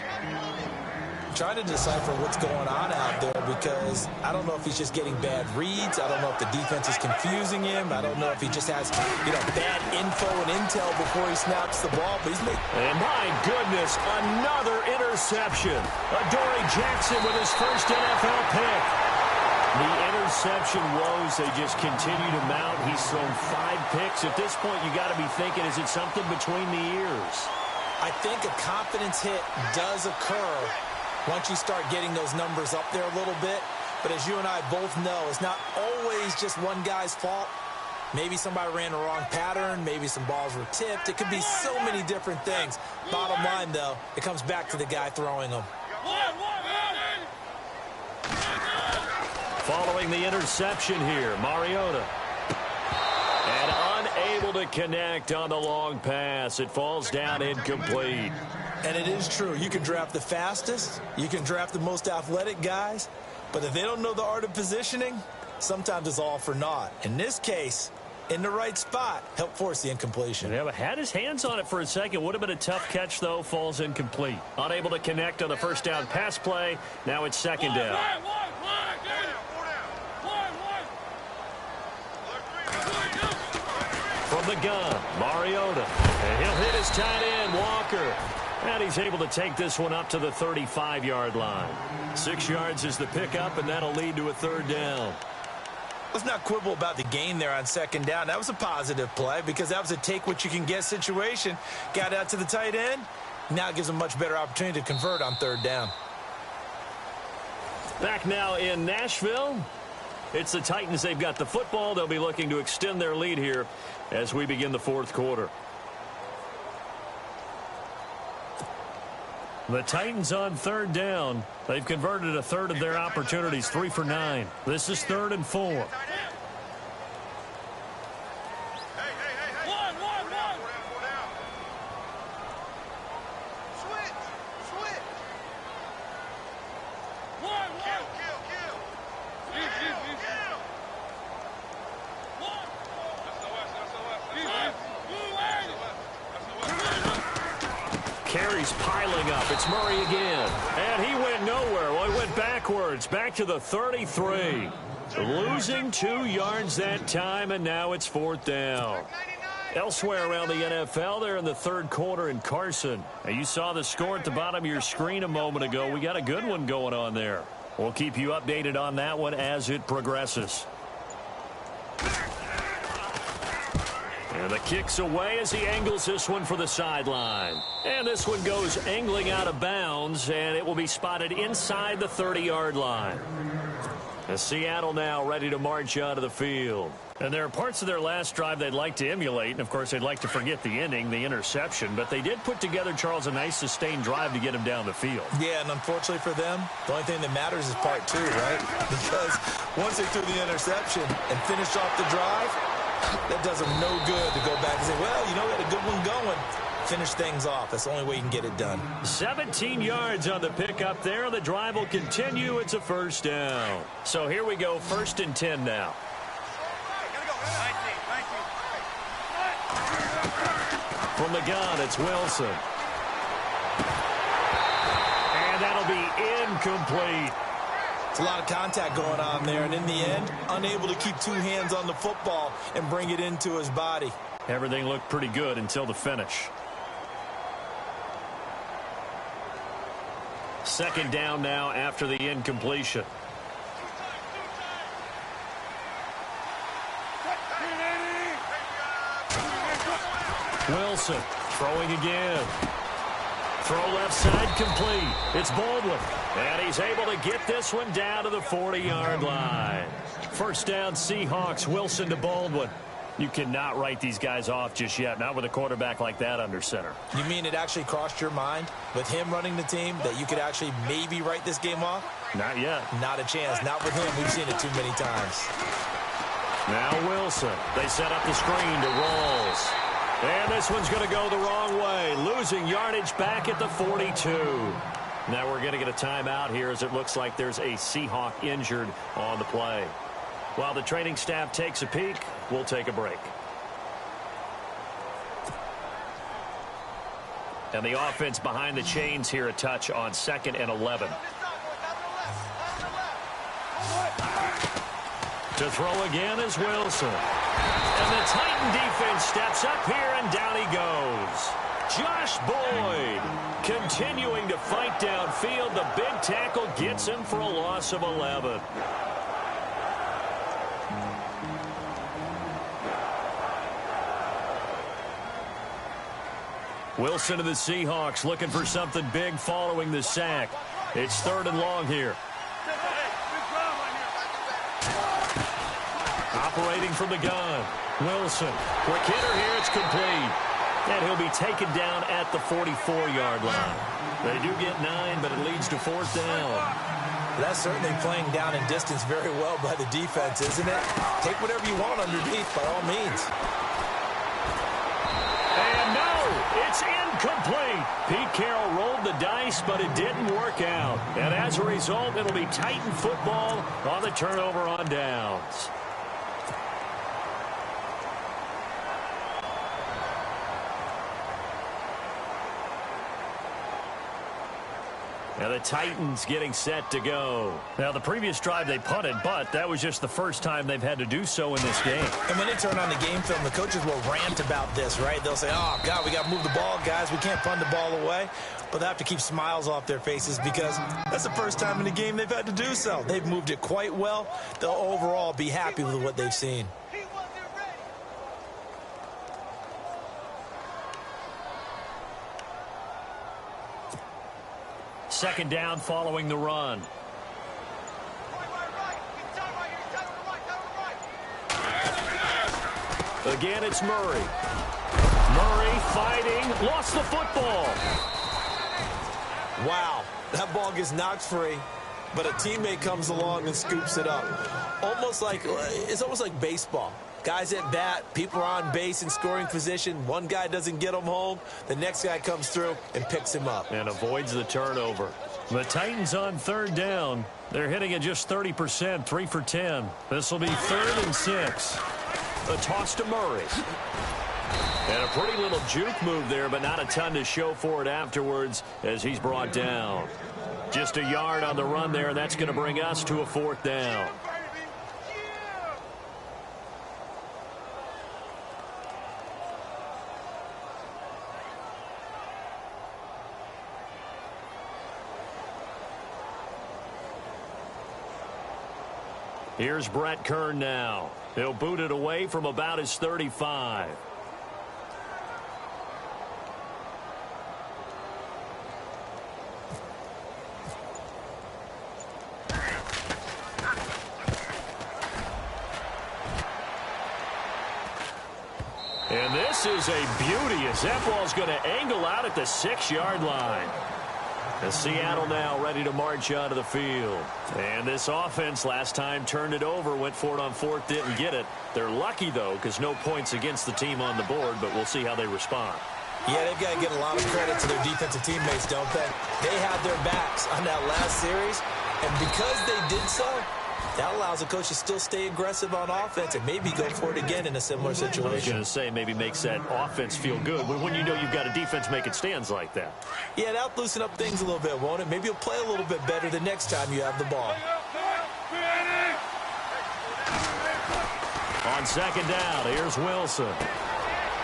Trying to decipher what's going on out there because I don't know if he's just getting bad reads. I don't know if the defense is confusing him. I don't know if he just has, bad info and intel before he snaps the ball. But he's making... And my goodness, another interception. Adoree Jackson with his 1st NFL pick. The interception woes, they just continue to mount. He's thrown 5 picks. At this point, you got to be thinking, is it something between the ears? I think a confidence hit does occur once you start getting those numbers up there a little bit. But as you and I both know, it's not always just one guy's fault. Maybe somebody ran the wrong pattern. Maybe some balls were tipped. It could be so many different things. Bottom line, though, it comes back to the guy throwing them. Following the interception here, Mariota. And unable to connect on the long pass. It falls down incomplete. And it is true. You can draft the fastest. You can draft the most athletic guys. But if they don't know the art of positioning, sometimes it's all for naught. In this case, in the right spot, help force the incompletion. Yeah, but had his hands on it for a second. Would have been a tough catch, though. Falls incomplete. Unable to connect on the 1st down pass play. Now it's 2nd down. From the gun, Mariota. And he'll hit his tight end, Walker. And he's able to take this one up to the 35-yard line. 6 yards is the pickup, and that'll lead to a third down. Let's not quibble about the gain there on second down. That was a positive play because that was a take-what-you-can-get situation. Got out to the tight end. Now it gives them a much better opportunity to convert on third down. Back now in Nashville. It's the Titans. They've got the football. They'll be looking to extend their lead here as we begin the fourth quarter. The Titans on third down. They've converted a third of their opportunities, 3 for 9. This is 3rd and 4. Carries piling up. It's Murray again. And he went nowhere. Well, he went backwards. Back to the 33. Losing 2 yards that time, and now it's 4th down. Elsewhere around the NFL, they're in the third quarter in Carson. Now, you saw the score at the bottom of your screen a moment ago. We got a good one going on there. We'll keep you updated on that one as it progresses. And the kick's away as he angles this one for the sideline. And this one goes angling out of bounds, and it will be spotted inside the 30-yard line. And Seattle now ready to march out of the field. And there are parts of their last drive they'd like to emulate. And, of course, they'd like to forget the ending, the interception. But they did put together, Charles, a nice sustained drive to get him down the field. Yeah, and unfortunately for them, the only thing that matters is part 2, right? Because once they threw the interception and finished off the drive, that does them no good to go back and say, well, you know, we had a good one going. Finish things off. That's the only way you can get it done. 17 yards on the pickup there. The drive will continue. It's a first down. So here we go, 1st and 10 now. From the gun, it's Wilson. And that'll be incomplete. It's a lot of contact going on there, and in the end, unable to keep 2 hands on the football and bring it into his body. Everything looked pretty good until the finish. 2nd down now after the incompletion. Wilson throwing again. Throw left side complete. It's Baldwin. And he's able to get this one down to the 40-yard line. First down, Seahawks. Wilson to Baldwin. You cannot write these guys off just yet, not with a quarterback like that under center. You mean it actually crossed your mind with him running the team that you could actually maybe write this game off? Not yet. Not a chance. Not with him. We've seen it too many times. Now Wilson. They set up the screen to Rawls. And this one's going to go the wrong way. Losing yardage back at the 42. Now we're going to get a timeout here as it looks like there's a Seahawk injured on the play. While the training staff takes a peek, we'll take a break. And the offense behind the chains here, a touch on 2nd and 11. To throw again is Wilson. And the Titan defense steps up here, and down he goes. Josh Boyd continuing to fight downfield. The big tackle gets him for a loss of 11. Wilson of the Seahawks looking for something big following the sack. It's 3rd and long here. Operating from the gun. Wilson. Quick hitter here. It's complete. And he'll be taken down at the 44-yard line. They do get 9, but it leads to 4th down. That's certainly playing down in distance very well by the defense, isn't it? Take whatever you want underneath, by all means. And no, it's incomplete. Pete Carroll rolled the dice, but it didn't work out. And as a result, it'll be Titan football on the turnover on downs. And the Titans getting set to go. Now, the previous drive they punted, but that was just the first time they've had to do so in this game. And when they turn on the game film, the coaches will rant about this, right? They'll say, oh, God, we got to move the ball, guys. We can't punt the ball away. But they have to keep smiles off their faces because that's the first time in the game they've had to do so. They've moved it quite well. They'll overall be happy with what they've seen. Second down following the run. Again, it's Murray. Murray fighting, lost the football. Wow, that ball gets knocked free, but a teammate comes along and scoops it up. It's almost like baseball. Guys at bat, people are on base in scoring position. One guy doesn't get him home. The next guy comes through and picks him up. And avoids the turnover. The Titans on third down. They're hitting at just 30%, 3 for 10. This will be 3rd and 6. A toss to Murray. And a pretty little juke move there, but not a ton to show for it afterwards as he's brought down. Just a yard on the run there, and that's going to bring us to a 4th down. Here's Brett Kern now. He'll boot it away from about his 35. And this is a beauty as that ball's going to angle out at the 6-yard line. And Seattle now ready to march onto the field. And this offense last time turned it over, went for it on 4th, didn't get it. They're lucky, though, because no points against the team on the board, but we'll see how they respond. Yeah, they've got to give a lot of credit to their defensive teammates, don't they? They had their backs on that last series, and because they did so, that allows the coach to still stay aggressive on offense and maybe go for it again in a similar situation. I was going to say maybe makes that offense feel good, but when you know you've got a defense making stands like that. Yeah, that'll loosen up things a little bit, won't it? Maybe you'll play a little bit better the next time you have the ball. On second down, here's Wilson.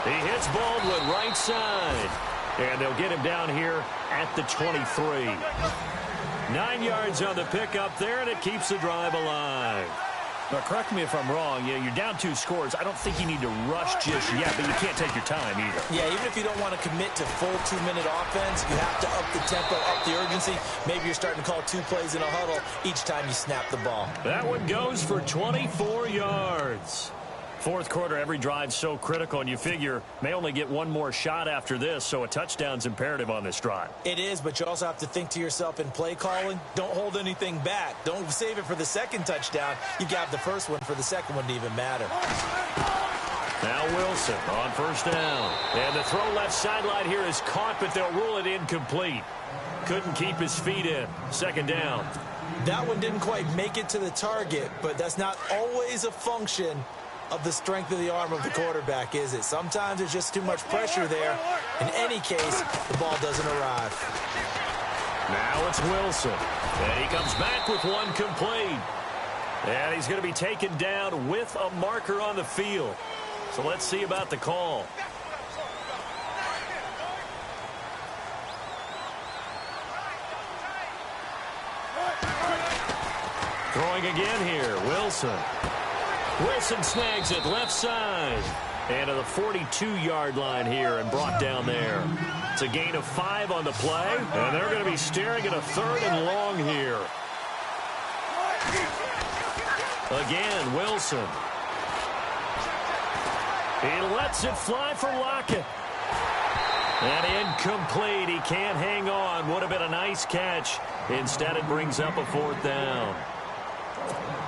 He hits Baldwin right side, and they'll get him down here at the 23. 9 yards on the pickup there, and it keeps the drive alive. Now, correct me if I'm wrong. Yeah, you're down 2 scores. I don't think you need to rush just yet, but you can't take your time either. Yeah, even if you don't want to commit to full 2-minute offense, you have to up the tempo, up the urgency. Maybe you're starting to call 2 plays in a huddle each time you snap the ball. That one goes for 24 yards. 4th quarter, every drive's so critical, and you figure may only get one more shot after this, so a touchdown's imperative on this drive. It is, but you also have to think to yourself in play calling, don't hold anything back. Don't save it for the second touchdown. You got the first one for the second one to even matter. Now Wilson on 1st down. And the throw left sideline here is caught, but they'll rule it incomplete. Couldn't keep his feet in. 2nd down. That one didn't quite make it to the target, but that's not always a function of the strength of the arm of the quarterback, is it? Sometimes there's just too much pressure there. In any case, the ball doesn't arrive. Now it's Wilson. And he comes back with one complete. And he's going to be taken down with a marker on the field. So let's see about the call. Throwing again here, Wilson. Wilson snags it left side. And to the 42-yard line here and brought down there. It's a gain of 5 on the play. And they're going to be staring at a 3rd and long here. Again, Wilson. He lets it fly for Lockett. And incomplete. He can't hang on. Would have been a nice catch. Instead, it brings up a 4th down.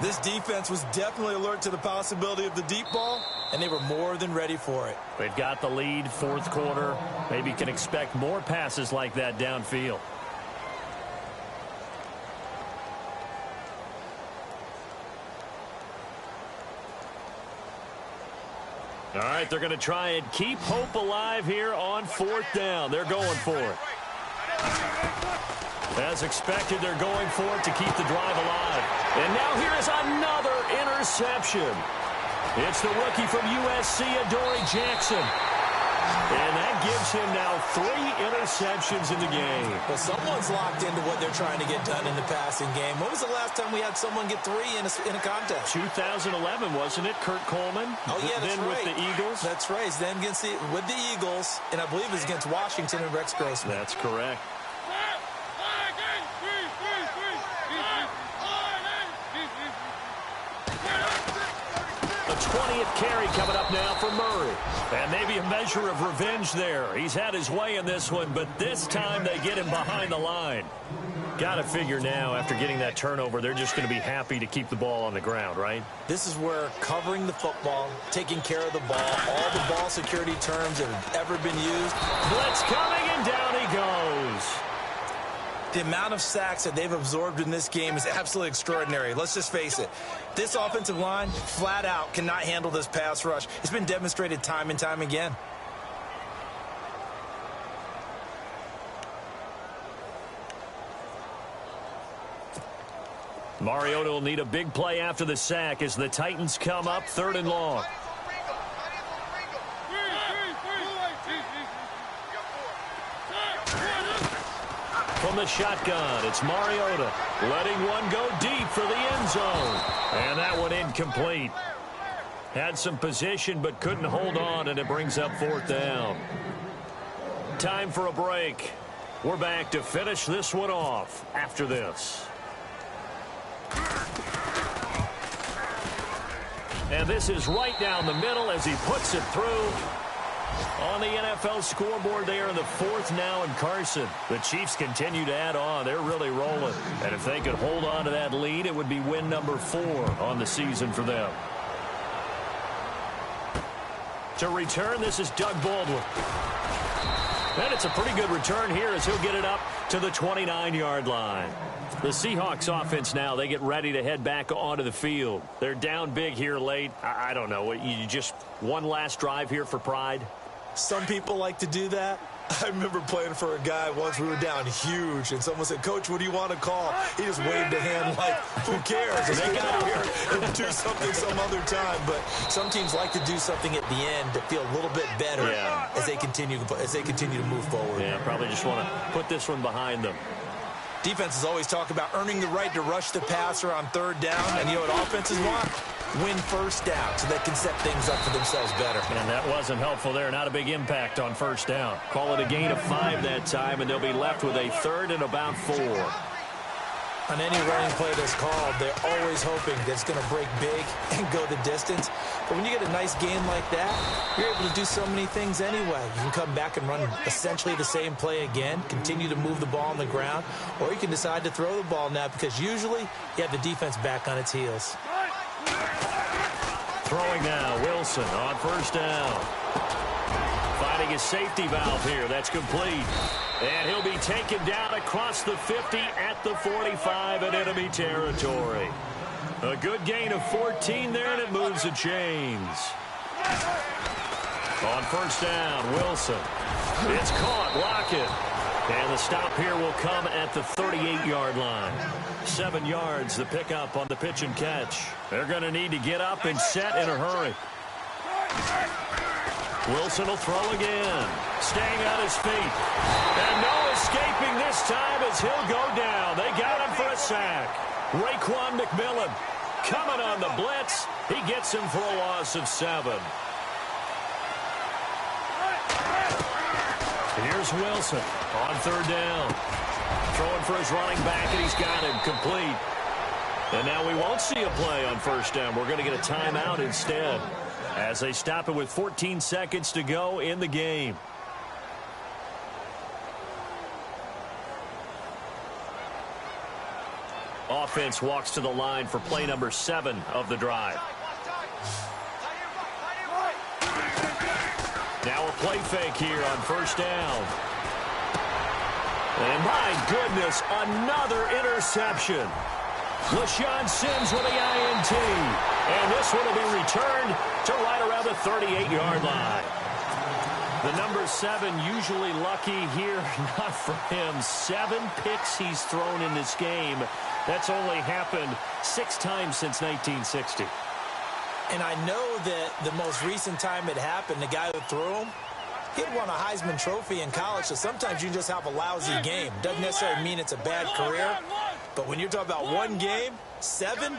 This defense was definitely alert to the possibility of the deep ball, and they were more than ready for it. They've got the lead, 4th quarter. Maybe can expect more passes like that downfield. All right, they're going to try and keep hope alive here on 4th down. They're going for it. As expected, they're going for it to keep the drive alive. And now here is another interception. It's the rookie from USC, Adoree Jackson. And that gives him now 3 interceptions in the game. Well, someone's locked into what they're trying to get done in the passing game. When was the last time we had someone get 3 in a contest? 2011, wasn't it? Kurt Coleman? Oh, yeah, that's then right. with the Eagles? That's right. Then with the Eagles, and I believe it was against Washington and Rex Grossman. That's correct. A 20th carry coming up now for Murray. And maybe a measure of revenge there. He's had his way in this one, but this time they get him behind the line. Got to figure now, after getting that turnover, they're just going to be happy to keep the ball on the ground, right? This is where covering the football, taking care of the ball, all the ball security terms that have ever been used. Blitz coming, and down he goes. The amount of sacks that they've absorbed in this game is absolutely extraordinary. Let's just face it. This offensive line, flat out, cannot handle this pass rush. It's been demonstrated time and time again. Mariota will need a big play after the sack as the Titans come up 3rd and long. From the shotgun, it's Mariota letting one go deep for the end zone. And that one incomplete. Had some position but couldn't hold on, and it brings up 4th down. Time for a break. We're back to finish this one off after this. And this is right down the middle as he puts it through. On the NFL scoreboard, they are in the 4th now in Carson. The Chiefs continue to add on. They're really rolling. And if they could hold on to that lead, it would be win number 4 on the season for them. To return, this is Doug Baldwin. And it's a pretty good return here as he'll get it up to the 29-yard line. The Seahawks offense now, they get ready to head back onto the field. They're down big here late. I don't know. You just one last drive here for pride? Some people like to do that. I remember playing for a guy once. We were down huge, and someone said, "Coach, what do you want to call?" He just waved a hand like, who cares? Let's get out here and do something some other time. But some teams like to do something at the end to feel a little bit better as they continue to move forward. Yeah, probably just want to put this one behind them. Defenses always talk about earning the right to rush the passer on 3rd down, and you know what offenses want? Win 1st down so they can set things up for themselves better. And that wasn't helpful there. Not a big impact on 1st down. Call it a gain of 5 that time, and they'll be left with a 3rd and about 4. On any running play that's called, they're always hoping that it's going to break big and go the distance. But when you get a nice game like that, you're able to do so many things anyway. You can come back and run essentially the same play again, continue to move the ball on the ground, or you can decide to throw the ball now because usually you have the defense back on its heels. Throwing now, Wilson on 1st down. Finding his safety valve here. That's complete. And he'll be taken down across the 50 at the 45 in enemy territory. A good gain of 14 there, and it moves the chains. On 1st down, Wilson. It's caught. Lockett. And the stop here will come at the 38-yard line. 7 yards, the pickup on the pitch and catch. They're going to need to get up and set in a hurry. Wilson will throw again. Staying on his feet. And no escaping this time as he'll go down. They got him for a sack. Raekwon McMillan coming on the blitz. He gets him for a loss of 7. Here's Wilson on 3rd down. Throwing for his running back, and he's got him complete. And now we won't see a play on 1st down. We're going to get a timeout instead as they stop it with 14 seconds to go in the game. Offense walks to the line for play number 7 of the drive. Now a play fake here on 1st down. And my goodness, another interception. LaShawn Sims with the INT. And this one will be returned to right around the 38-yard line. The number 7 usually lucky here, not for him. 7 picks he's thrown in this game. That's only happened 6 times since 1960. And I know that the most recent time it happened, the guy who threw him, he'd won a Heisman Trophy in college, so sometimes you just have a lousy game. Doesn't necessarily mean it's a bad career, but when you're talking about one game, 7,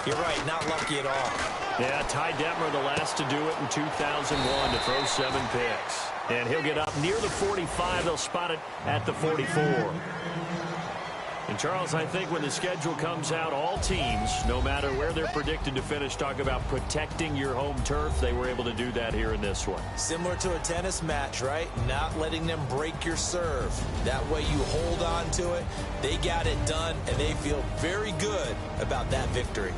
you're right, not lucky at all. Yeah, Ty Detmer, the last to do it in 2001 to throw 7 picks. And he'll get up near the 45. They'll spot it at the 44. And, Charles, I think when the schedule comes out, all teams, no matter where they're predicted to finish, talk about protecting your home turf. They were able to do that here in this one. Similar to a tennis match, right? Not letting them break your serve. That way you hold on to it. They got it done, and they feel very good about that victory.